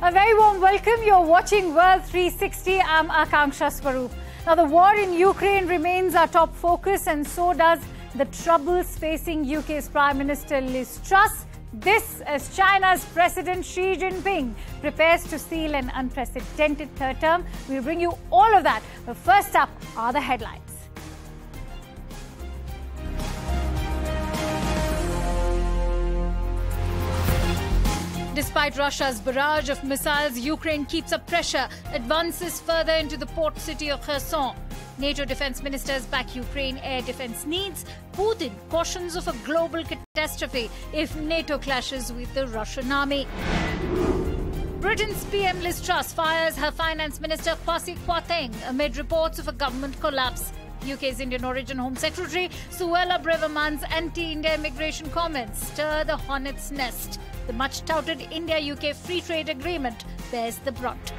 A very warm welcome. You're watching World 360. I'm Akanksha Swaroop. Now, the war in Ukraine remains our top focus, and so does the troubles facing UK's Prime Minister Liz Truss. This as China's President Xi Jinping prepares to seal an unprecedented third term. We'll bring you all of that. But first up are the headlines. Despite Russia's barrage of missiles, Ukraine keeps up pressure, advances further into the port city of Kherson. NATO defense ministers back Ukraine air defense needs. Putin cautions of a global catastrophe if NATO clashes with the Russian army. Britain's PM Liz Truss fires her finance minister Kwasi Kwarteng amid reports of a government collapse. UK's Indian origin Home Secretary Suella Braverman's anti-India immigration comments stir the hornet's nest. The much-touted India-UK free trade agreement bears the brunt.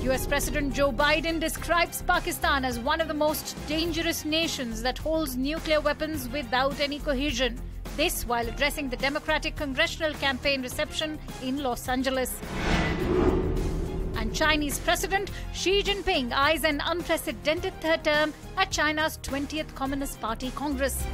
US President Joe Biden describes Pakistan as one of the most dangerous nations that holds nuclear weapons without any cohesion. This while addressing the Democratic Congressional Campaign reception in Los Angeles. And Chinese President Xi Jinping eyes an unprecedented third term at China's 20th Communist Party Congress.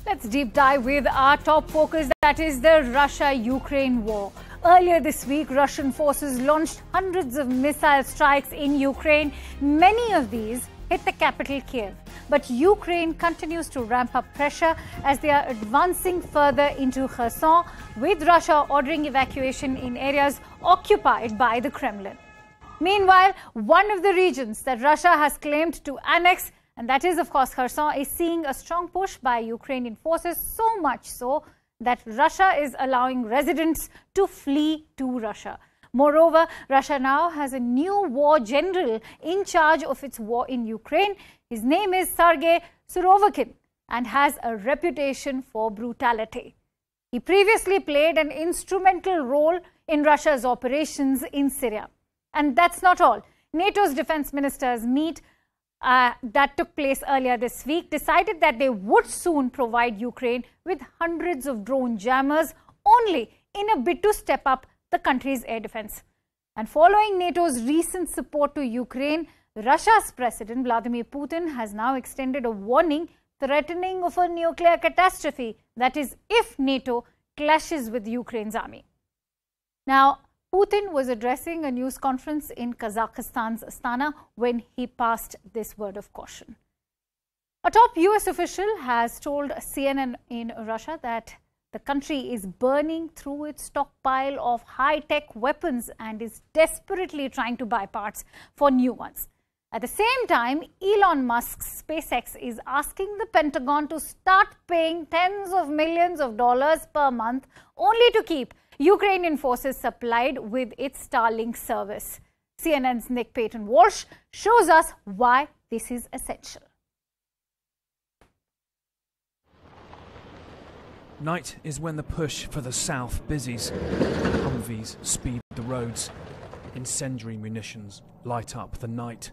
Let's deep dive with our top focus, that is the Russia-Ukraine war. Earlier this week, Russian forces launched hundreds of missile strikes in Ukraine. Many of these hit the capital, Kiev. But Ukraine continues to ramp up pressure as they are advancing further into Kherson, with Russia ordering evacuation in areas occupied by the Kremlin. Meanwhile, one of the regions that Russia has claimed to annex, and that is, of course, Kherson, is seeing a strong push by Ukrainian forces, so much so that Russia is allowing residents to flee to Russia. Moreover, Russia now has a new war general in charge of its war in Ukraine. His name is Sergei Surovikin and has a reputation for brutality. He previously played an instrumental role in Russia's operations in Syria. And that's not all. NATO's defense ministers meet that took place earlier this week decided that they would soon provide Ukraine with hundreds of drone jammers, only in a bid to step up the country's air defense. And following NATO's recent support to Ukraine, Russia's President Vladimir Putin has now extended a warning threatening of a nuclear catastrophe, that is, if NATO clashes with Ukraine's army. Now, Putin was addressing a news conference in Kazakhstan's Astana when he passed this word of caution. A top US official has told CNN in Russia that the country is burning through its stockpile of high-tech weapons and is desperately trying to buy parts for new ones. At the same time, Elon Musk's SpaceX is asking the Pentagon to start paying tens of millions of dollars per month only to keep Ukrainian forces supplied with its Starlink service. CNN's Nick Payton-Walsh shows us why this is essential. Night is when the push for the south busies. Humvees speed the roads. Incendiary munitions light up the night.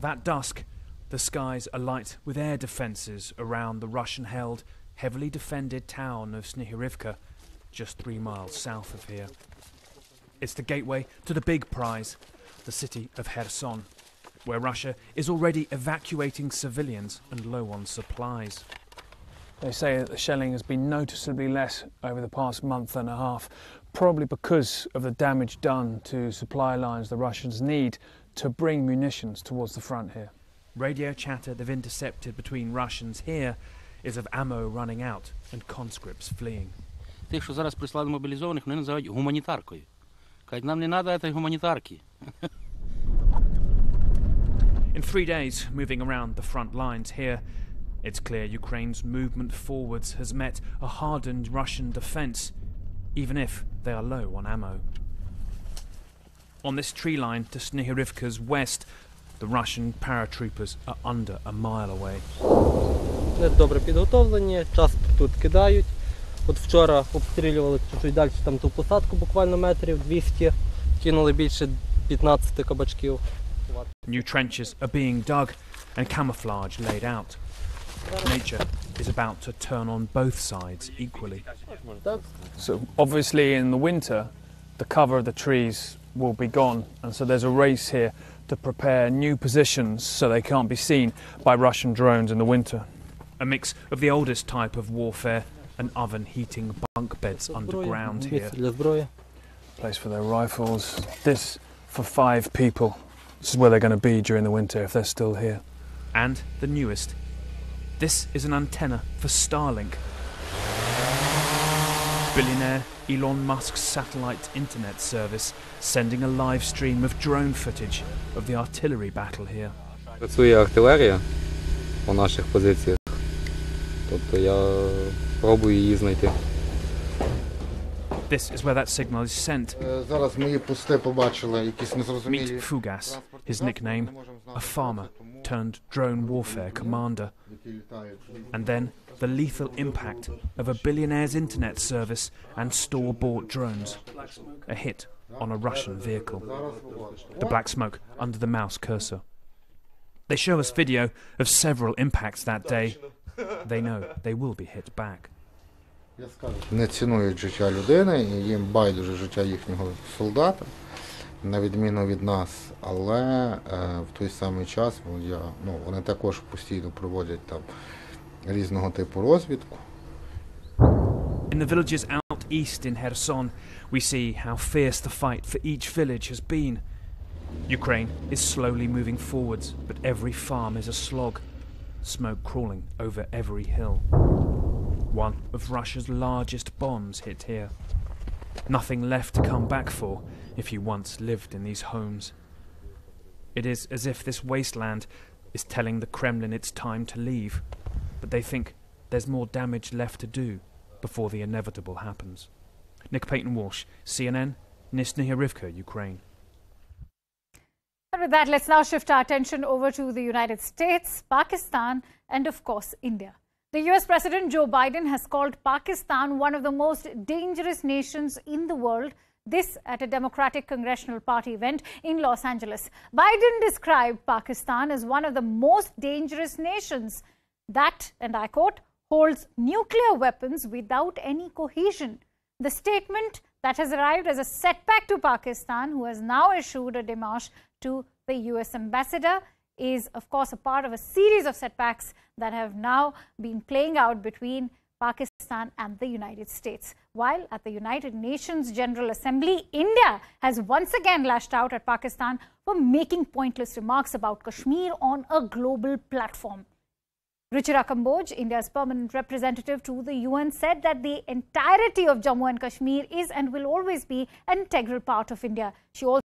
That dusk, the skies alight with air defences around the Russian-held, heavily defended town of Snihirivka, just 3 miles south of here. It's the gateway to the big prize, the city of Kherson, where Russia is already evacuating civilians and low on supplies. They say that the shelling has been noticeably less over the past month and a half, probably because of the damage done to supply lines the Russians need to bring munitions towards the front here. Radio chatter they've intercepted between Russians here is of ammo running out and conscripts fleeing. Тих, що зараз прислали мобілізованих, вони називають гуманітаркою. Кажуть, нам не треба цієї гуманітарки. In 3 days, moving around the front lines here, it's clear Ukraine's movement forwards has met a hardened Russian defence, even if they are low on ammo. On this tree line to Snihirivka's west, the Russian paratroopers are under a mile away. Добре підготовлені, час тут кидають. От вчора обстрілювали чуть далі там ту посадку, буквально метрів 200, кинули більше 15 кабачків. New trenches are being dug and camouflage laid out. Nature is about to turn on both sides equally. So obviously in the winter, the cover of the trees will be gone, and so there's a race here to prepare new positions so they can't be seen by Russian drones in the winter. A mix of the oldest type of warfare and oven heating bunk beds underground here. Place for their rifles. This for 5 people. This is where they're going to be during the winter if they're still here. And the newest. This is an antenna for Starlink. Billionaire Elon Musk's satellite internet service sending a live stream of drone footage of the artillery battle here. Працює артилерія по наших позиціях. Тобто я пробую її знайти. This is where that signal is sent. Зараз ми пости побачили якісь незрозумілі. Meet Fugas, his nickname, a farmer turned drone warfare commander. And then the lethal impact of a billionaire's internet service and store-bought drones. A hit on a Russian vehicle. The black smoke under the mouse cursor. They show us video of several impacts that day. They know they will be hit back. Не цінують життя людини, і їм байдуже життя їхнього солдата, на відміну від нас. Але в той самий час вони також постійно проводять там різного типу розвідку. In the villages out east in Kherson, we see how fierce the fight for each village has been. Ukraine is slowly moving forwards, but every farm is a slog, smoke crawling over every hill. One of Russia's largest bombs hit here. Nothing left to come back for if you once lived in these homes. It is as if this wasteland is telling the Kremlin it's time to leave, but they think there's more damage left to do before the inevitable happens. Nick Payton-Walsh, CNN, Nizhny Rivka, Ukraine. And with that, let's now shift our attention over to the United States, Pakistan, and of course, India. The US President Joe Biden has called Pakistan one of the most dangerous nations in the world. This at a Democratic Congressional Party event in Los Angeles. Biden described Pakistan as one of the most dangerous nations that, and I quote, holds nuclear weapons without any cohesion. The statement that has arrived as a setback to Pakistan, who has now issued a démarche to the US ambassador, is of course a part of a series of setbacks that have now been playing out between Pakistan and the United States. While at the United Nations General Assembly, India has once again lashed out at Pakistan for making pointless remarks about Kashmir on a global platform. Ruchira Kamboj, India's permanent representative to the UN, said that the entirety of Jammu and Kashmir is and will always be an integral part of India. She also